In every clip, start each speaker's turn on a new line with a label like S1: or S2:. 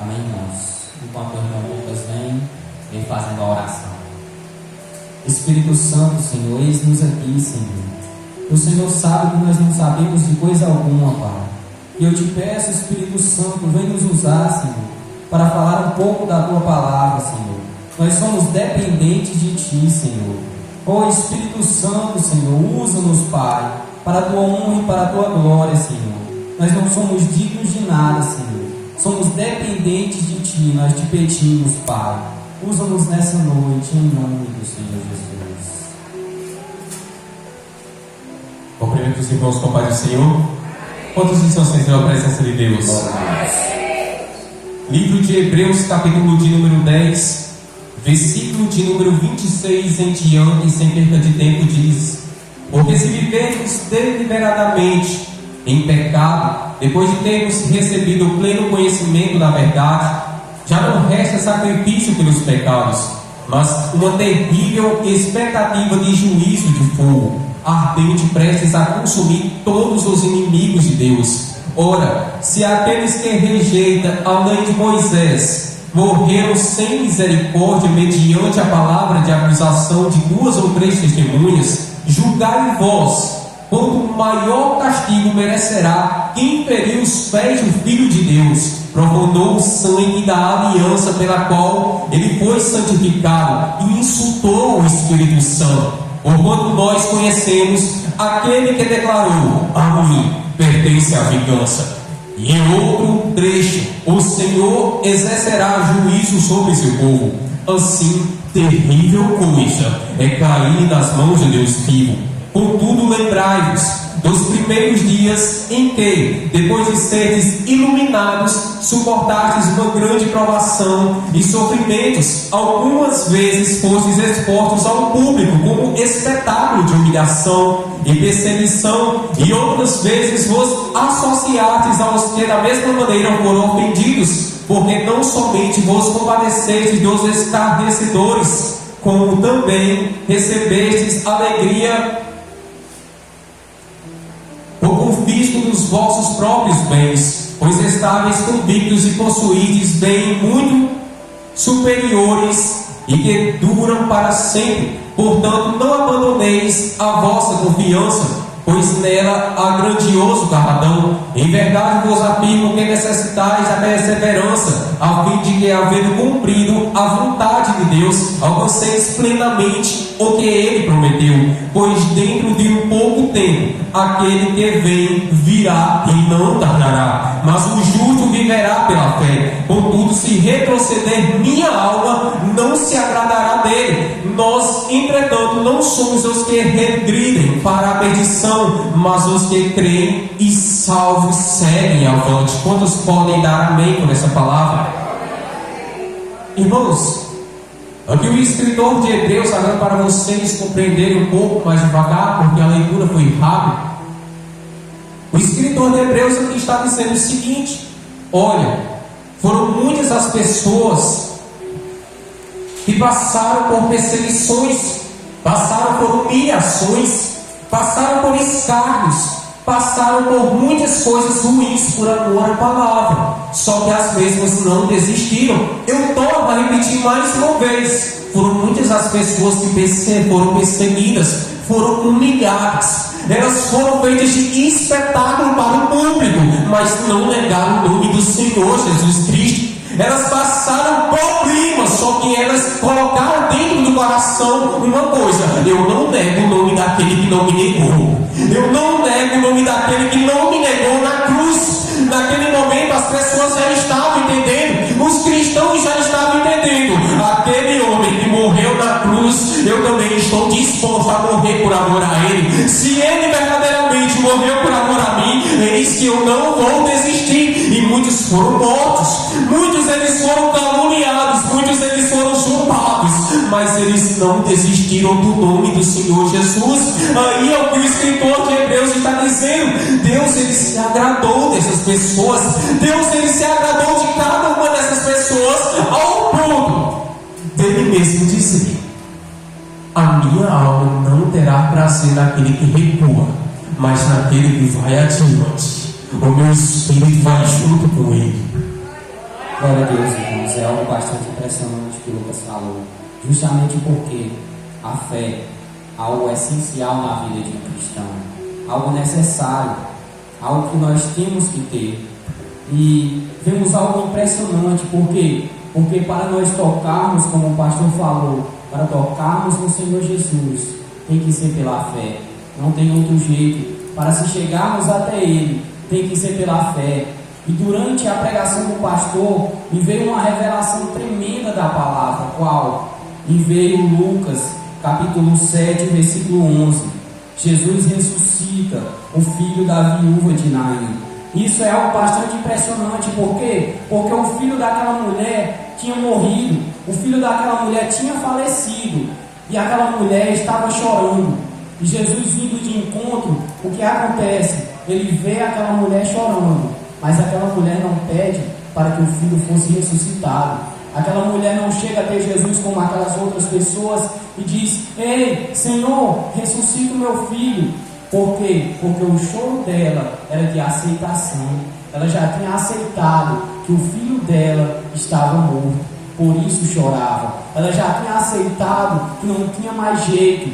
S1: Amém, irmãos? Enquanto o irmão Lucas vem fazendo a oração. Espírito Santo, Senhor, eis-nos aqui, Senhor. O Senhor sabe que nós não sabemos de coisa alguma, Pai. E eu te peço, Espírito Santo, vem nos usar, Senhor, para falar um pouco da Tua palavra, Senhor. Nós somos dependentes de Ti, Senhor. Ó Espírito Santo, Senhor, usa-nos, Pai, para a Tua honra e para a Tua glória, Senhor. Nós não somos dignos de nada, Senhor. Somos dependentes de Ti, nós te pedimos, Pai. Usa-nos nessa noite, em nome do Senhor Jesus.
S2: Cumprimento os irmãos com a paz do Senhor. Quantos estão sentindo a presença de Deus? Livro de Hebreus, capítulo de número 10, versículo de número 26 em diante, sem perda de tempo, diz: porque se vivermos deliberadamente em pecado, depois de termos recebido o pleno conhecimento da verdade, já não resta sacrifício pelos pecados, mas uma terrível expectativa de juízo de fogo, ardente, prestes a consumir todos os inimigos de Deus. Ora, se aqueles que rejeitam a lei de Moisés morreram sem misericórdia mediante a palavra de acusação de 2 ou 3 testemunhas, julgai vós quanto maior castigo merecerá quem feriu os pés do Filho de Deus, profanou o sangue da aliança pela qual ele foi santificado e insultou o Espírito Santo. Porquanto nós conhecemos aquele que declarou: a mim pertence a vingança. E em outro trecho: o Senhor exercerá juízo sobre seu povo. Assim, terrível coisa é cair nas mãos de Deus vivo. Contudo, lembrai-vos dos primeiros dias em que, depois de seres iluminados, suportastes uma grande provação e sofrimentos. Algumas vezes fostes expostos ao público como espetáculo de humilhação e perseguição, e outras vezes vos associastes aos que da mesma maneira foram ofendidos, porque não somente vos compadecestes dos escarnecedores, como também recebestes alegria por visto dos vossos próprios bens, pois estáveis convictos e possuídes bens muito superiores e que duram para sempre. Portanto, não abandoneis a vossa confiança, pois nela há grandioso galardão. Em verdade vos afirmo que necessitais da perseverança, a fim de que, havendo cumprido a vontade de Deus, alcanceis plenamente o que Ele prometeu. Pois dentro de um pouco tempo, aquele que vem virá e não tardará. Mas o justo viverá pela fé. Contudo, se retroceder minha alma, não se agradará dele. Nós, entretanto, não somos os que regridem para a perdição, mas os que creem e salvos seguem avante. Quantos podem dar amém por essa palavra? Irmãos, aqui o escritor de Hebreus, agora para vocês compreenderem um pouco mais devagar, porque a leitura foi rápida. O escritor de Hebreus aqui está dizendo o seguinte: olha, foram muitas as pessoas que passaram por perseguições, passaram por humilhações, passaram por escárnios, passaram por muitas coisas ruins por amor à palavra, só que as mesmas não desistiram. Eu torno a repetir mais uma vez: foram muitas as pessoas que foram perseguidas, foram humilhadas, elas foram feitas de espetáculo para o público, mas não negaram o nome do Senhor Jesus Cristo. Elas passaram problemas, só que elas colocaram dentro do coração uma coisa: eu não nego o nome daquele que não me negou, eu não nego o nome daquele que não me negou na cruz. Naquele momento as pessoas já estavam entendendo, os cristãos já estavam entendendo: aquele homem que morreu na cruz, eu também estou disposto a morrer por amor a ele. Se ele verdadeiramente morreu por amor a mim, eis que eu não vou desistir. E muitos foram mortos, muitos eles foram caluniados, muitos eles foram zombados, mas eles não desistiram do nome do Senhor Jesus. Aí é o que o escritor de Hebreus está dizendo: Deus ele se agradou dessas pessoas, Deus ele se agradou de cada uma dessas pessoas, ao ponto dele mesmo dizer: a minha alma não terá prazer naquele que recua, mas naquele que vai adiante. O meu espírito vai junto com ele.
S1: Glória a Deus, irmãos. É algo bastante impressionante que o Lucas falou. Justamente porque a fé é algo essencial na vida de um cristão, algo necessário, algo que nós temos que ter. E vemos algo impressionante, porque para nós tocarmos, como o pastor falou, para tocarmos no Senhor Jesus, tem que ser pela fé, não tem outro jeito. Para se chegarmos até Ele, tem que ser pela fé. E durante a pregação do pastor, me veio uma revelação tremenda da palavra. Qual? Me veio Lucas, capítulo 7, versículo 11. Jesus ressuscita o filho da viúva de Naim. Isso é algo bastante impressionante. Por quê? Porque o filho daquela mulher tinha morrido. O filho daquela mulher tinha falecido. E aquela mulher estava chorando. E Jesus vindo de encontro, o que acontece? Ele vê aquela mulher chorando, mas aquela mulher não pede para que o filho fosse ressuscitado. Aquela mulher não chega até Jesus como aquelas outras pessoas e diz: ei, Senhor, ressuscita o meu filho. Por quê? Porque o choro dela era de aceitação. Ela já tinha aceitado que o filho dela estava morto, por isso chorava. Ela já tinha aceitado que não tinha mais jeito.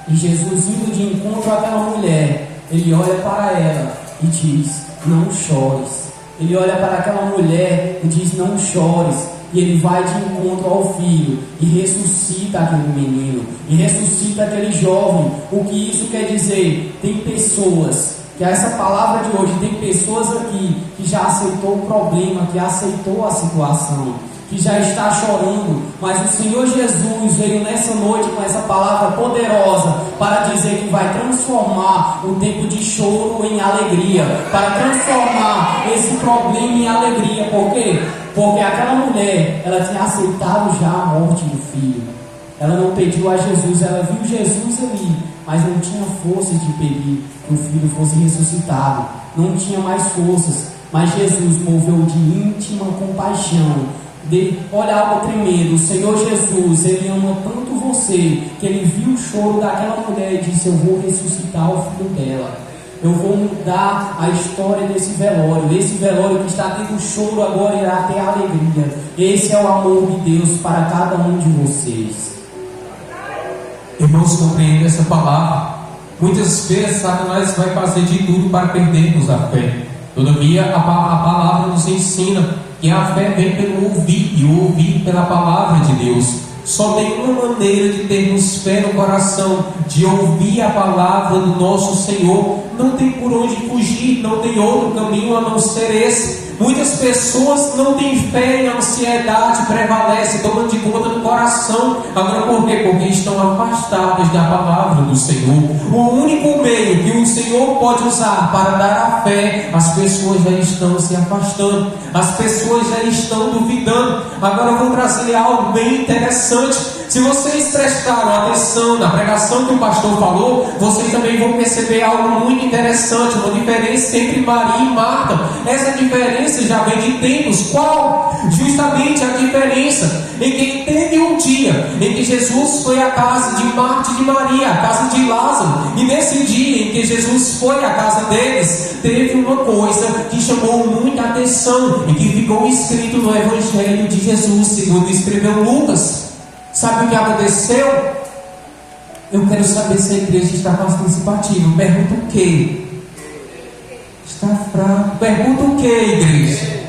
S1: E Jesus, indo de encontro àquela mulher, ele olha para ela e diz: não chores. Ele olha para aquela mulher e diz: não chores. E ele vai de encontro ao filho e ressuscita aquele menino, e ressuscita aquele jovem. O que isso quer dizer? Tem pessoas, que essa palavra de hoje, tem pessoas aqui que já aceitou o problema, que aceitou a situação, que já está chorando, mas o Senhor Jesus veio nessa noite com essa palavra poderosa para dizer que vai transformar o tempo de choro em alegria, para transformar esse problema em alegria. Por quê? Porque aquela mulher, ela tinha aceitado já a morte do filho. Ela não pediu a Jesus, ela viu Jesus ali, mas não tinha força de pedir que o filho fosse ressuscitado, não tinha mais forças. Mas Jesus moveu de íntima compaixão, olha algo tremendo. O Senhor Jesus, Ele ama tanto você, que Ele viu o choro daquela mulher e disse: eu vou ressuscitar o filho dela, eu vou mudar a história desse velório. Esse velório que está tendo choro agora irá ter alegria. Esse é o amor de Deus para cada um de vocês.
S2: Irmãos, compreendam essa palavra. Muitas vezes Satanás vai fazer de tudo para perdermos a fé. Todavia a palavra nos ensina que a fé vem pelo ouvir, e o ouvir pela palavra de Deus. Só tem uma maneira de termos fé no coração, de ouvir a palavra do nosso Senhor. Não tem por onde fugir, não tem outro caminho a não ser esse. Muitas pessoas não têm fé e a ansiedade prevalece, tomando de conta do coração. Agora por quê? Porque estão afastadas da palavra do Senhor. O único meio que o Senhor pode usar para dar a fé, as pessoas já estão se afastando, as pessoas já estão duvidando. Agora eu vou trazer algo bem interessante. Se vocês prestaram atenção na pregação que o pastor falou, vocês também vão perceber algo muito interessante, uma diferença entre Maria e Marta. Essa diferença já vem de tempos. Qual? Justamente a diferença em que teve um dia em que Jesus foi à casa de Marta e de Maria, à casa de Lázaro, e nesse dia em que Jesus foi à casa deles, teve uma coisa que chamou muita atenção e que ficou escrito no Evangelho de Jesus, segundo escreveu Lucas. Sabe o que aconteceu? Eu quero saber se a igreja está participativa. Pergunta o quê? Está fraco. Pergunta o quê, igreja?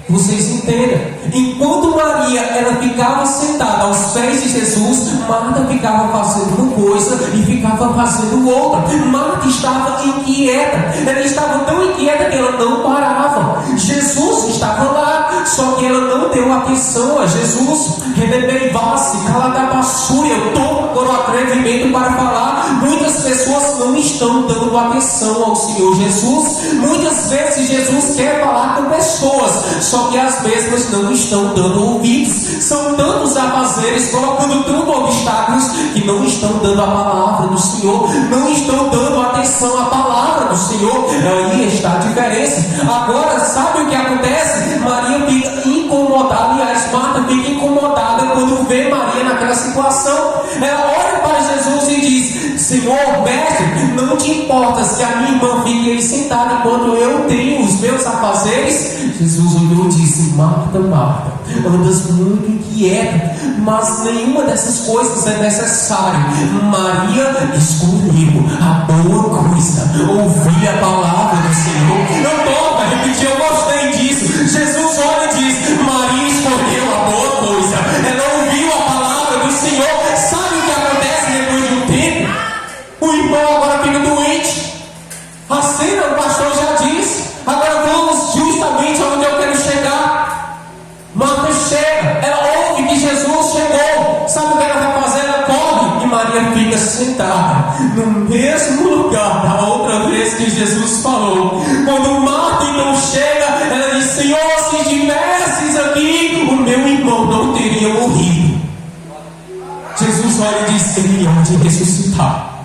S2: Vocês entendam. Enquanto Maria, ela ficava sentada aos pés de Jesus, Marta ficava fazendo uma coisa e ficava fazendo outra. Marta estava inquieta. Ela estava tão inquieta que ela não parava. Jesus estava lá, só que ela não deu atenção a Jesus. Rebebeivasse, caladabassúria. Eu estou com o atrevimento para falar. Muitas pessoas não estão dando atenção ao Senhor Jesus. Muitas vezes Jesus quer falar com pessoas, só que as mesmas não estão dando ouvidos. São tantos afazeres, colocando tantos obstáculos, que não estão dando a palavra do Senhor, não estão dando atenção à palavra do Senhor. Aí está a diferença. Agora, sabe o que acontece? Maria fica incomodada, aliás, Marta fica incomodada quando vê Maria naquela situação. Ela olha para Jesus e diz: Senhor, mestre, não te importa se a minha irmã fique aí sentada enquanto eu tenho os meus afazeres? Jesus olhou e disse: Marta, Marta, andas muito inquieta, mas nenhuma dessas coisas é necessária. Maria escolheu a boa coisa, ouvir a palavra do Senhor. Eu toco a repetir, eu gostei disso. Jesus olha e diz: Maria escolheu a boa coisa, ela ouviu a palavra do Senhor. Sabe o que acontece depois de um tempo? O irmão agora fica doente. A cena, o pastor já disse. Agora vamos justamente aonde eu quero chegar. Marta chega, ela ouve que Jesus chegou. Sabe o que ela vai fazer? Ela corre e Maria fica sentada no mesmo lugar da outra vez que Jesus falou. Quando Marta então chega, ela diz: Senhor, se tivesses aqui, o meu irmão não teria morrido. Jesus olha e diz: Ele há de ressuscitar.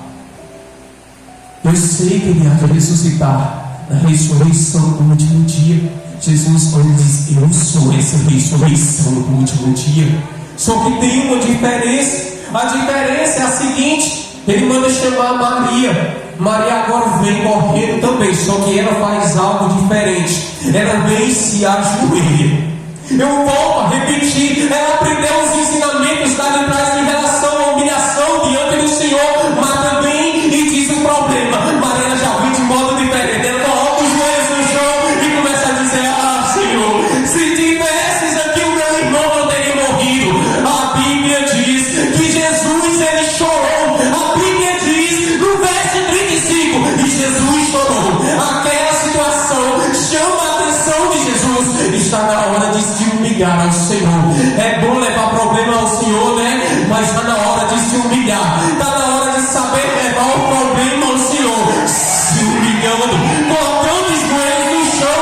S2: Eu sei que Ele há de ressuscitar na ressurreição do último dia. Jesus olha e diz: Eu sou essa ressurreição do último dia. Só que tem uma diferença. A diferença é a seguinte: Ele manda chamar Maria. Maria agora vem correndo também, só que ela faz algo diferente. Ela vem e se ajoelha. Eu volto a repetir: ela aprendeu os ensinamentos lá de trás em relação à humilhação diante do Senhor, mas também e diz o problema. Maria já vem de modo diferente. Ela coloca os joelhos no chão e começa a dizer: Ah, Senhor, se tivesses aqui, o meu irmão não teria morrido. A Bíblia diz que Jesus, ele chorou. A Bíblia diz no verso 35: e Jesus chorou. Aquela situação chama a atenção de Jesus. Está na hora de se humilhar ao Senhor. É bom levar problema ao Senhor, né? Mas está na hora de se humilhar. Está na hora de saber levar o problema ao Senhor. Se humilhando, colocando os joelhos no chão,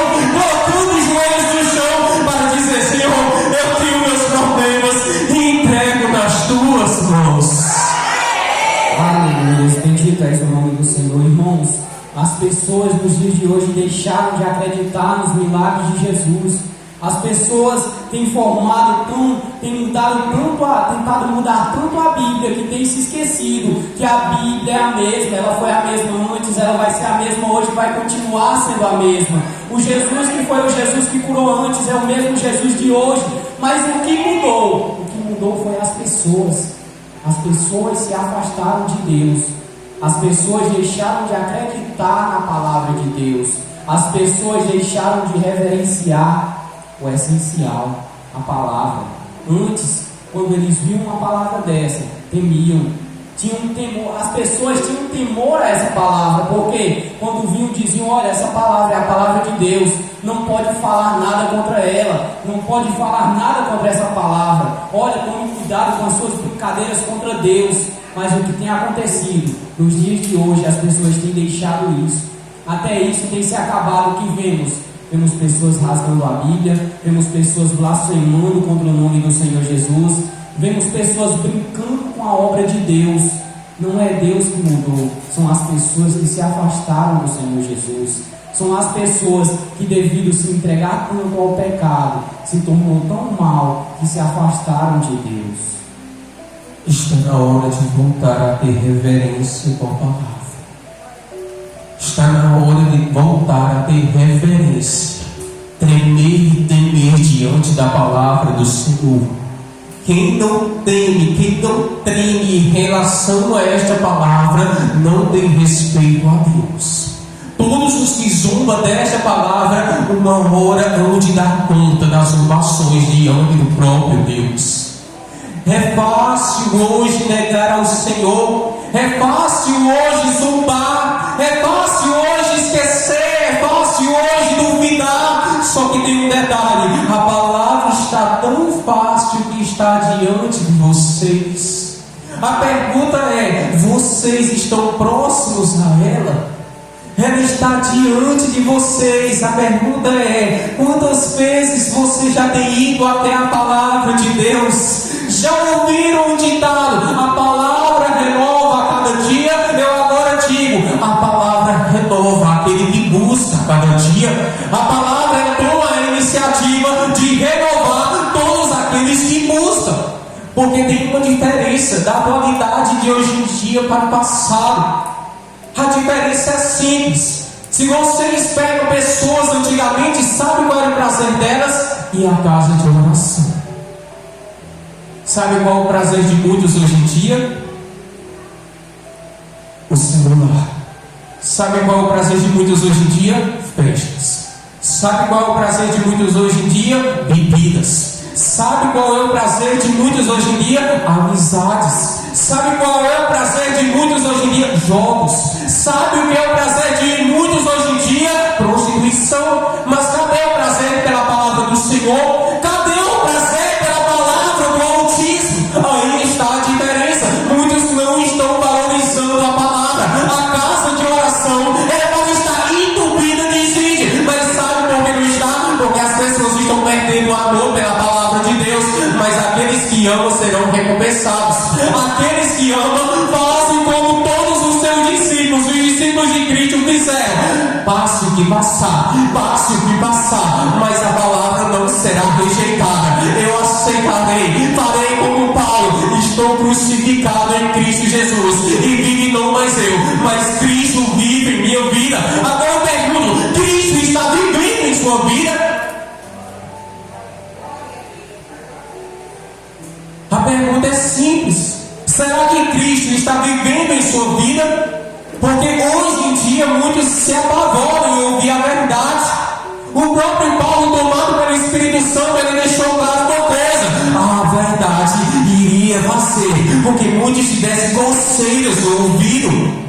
S2: para dizer: Senhor, eu tenho meus problemas e entrego nas tuas mãos.
S1: Aleluia, bendito és o nome do Senhor. Irmãos, as pessoas nos dias de hoje deixaram de acreditar nos milagres de Jesus. As pessoas têm tentado mudar tanto a Bíblia, que tem se esquecido que a Bíblia é a mesma. Ela foi a mesma antes, ela vai ser a mesma hoje, vai continuar sendo a mesma. O Jesus que foi o Jesus que curou antes é o mesmo Jesus de hoje. Mas o que mudou? O que mudou foi as pessoas. As pessoas se afastaram de Deus. As pessoas deixaram de acreditar na palavra de Deus. As pessoas deixaram de reverenciar o essencial, a palavra. Antes, quando eles viam uma palavra dessa, temiam, tinham temor. As pessoas tinham temor a essa palavra, porque quando viam, diziam: olha, essa palavra é a palavra de Deus, não pode falar nada contra ela, não pode falar nada contra essa palavra. Olha, tome cuidado com as suas brincadeiras contra Deus. Mas o que tem acontecido nos dias de hoje, as pessoas têm deixado isso. Até isso tem se acabado. O que vemos pessoas rasgando a Bíblia, vemos pessoas blasfemando contra o nome do Senhor Jesus, vemos pessoas brincando com a obra de Deus. Não é Deus que mudou, são as pessoas que se afastaram do Senhor Jesus. São as pessoas que, devido a se entregar tanto ao pecado, se tornou tão mal que se afastaram de Deus.
S2: Está na hora de voltar a ter reverência com a palavra. Está na hora de voltar a ter reverência, tremer e temer diante da palavra do Senhor. Quem não teme, quem não treme em relação a esta palavra, não tem respeito a Deus. Todos os que zombam desta palavra, uma hora hão de dar conta das zombações diante do próprio Deus. É fácil hoje negar ao Senhor, é fácil hoje zombar, é fácil hoje esquecer, é fácil hoje duvidar. Só que tem um detalhe: a palavra está tão fácil que está diante de vocês. A pergunta é: vocês estão próximos a ela? Ela está diante de vocês. A pergunta é: quantas vezes você já tem ido até a palavra de Deus? Já ouviram um ditado: a palavra renova a cada dia? Eu agora digo: a palavra renova aquele que busca a cada dia. A palavra toma a iniciativa de renovar todos aqueles que buscam. Porque tem uma diferença da atualidade de hoje em dia para o passado. A diferença é simples. Se vocês pegam pessoas antigamente, sabe qual era o prazer delas? E a casa de oração. Sabe qual é o prazer de muitos hoje em dia? O celular. Sabe qual é o prazer de muitos hoje em dia? Festas. Sabe qual é o prazer de muitos hoje em dia? Bebidas. Sabe qual é o prazer de muitos hoje em dia? Amizades. Sabe qual é o prazer de muitos hoje em dia? Jogos. Sabe o que é o prazer de muitos hoje em dia? Prostituição. Mas cadê o prazer pela palavra do Senhor? Cadê o prazer pela palavra do Altíssimo? Aí está a diferença. Muitos não estão valorizando a palavra. A casa de oração, ela pode estar entupida de gente. Mas sabe por que não está? Porque as pessoas estão perdendo o amor pela palavra de Deus. Mas aqueles que amam serão recompensados. Aqueles que amam fazem como todos os seus discípulos, os discípulos de Cristo fizeram. Passe o que passar, mas a palavra não será rejeitada. Eu aceitarei, farei como Paulo. Estou crucificado em Cristo Jesus, e vive não mais eu, mas Cristo vive em minha vida. Agora eu pergunto: Cristo está vivendo em sua vida? A pergunta é simples. Será que Cristo está vivendo em sua vida? Porque hoje em dia muitos se apavoram em ouvir a verdade. O próprio Paulo, tomado pelo Espírito Santo, ele deixou claro uma coisa: a verdade iria fazer com que muitos tivessem coceiras no ouvido.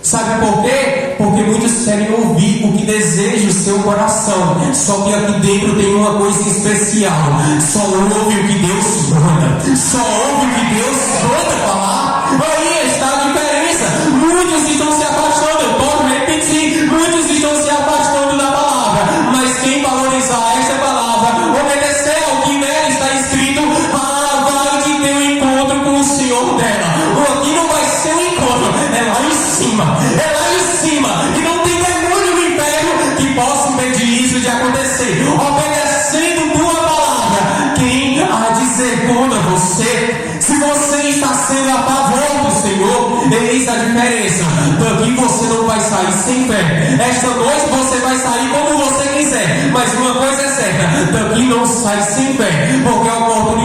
S2: Sabe por quê? Porque muitos querem ouvir o que deseja o seu coração. Só que aqui dentro tem uma coisa especial: só ouve o que Deus manda. Só ouve o que Deus manda falar. Aí está a diferença. Muitos estão se afastando, eu posso repetir, muitos estão se afastando da palavra. Mas quem valorizar essa palavra, obedecer ao que nela está escrito, vai de ter um encontro com o Senhor dela. Aqui não vai ser um encontro, é lá em cima. É lá em cima. E não tem demônio no império que possa impedir isso de acontecer. Obedecendo tua palavra, quem há de ser contra você? Se você está sendo a favor do Senhor, eis a diferença. Daqui você não vai sair sem fé. Esta noite você vai sair como você quiser. Mas uma coisa é certa: daqui não sai sem fé. Porque a oportunidade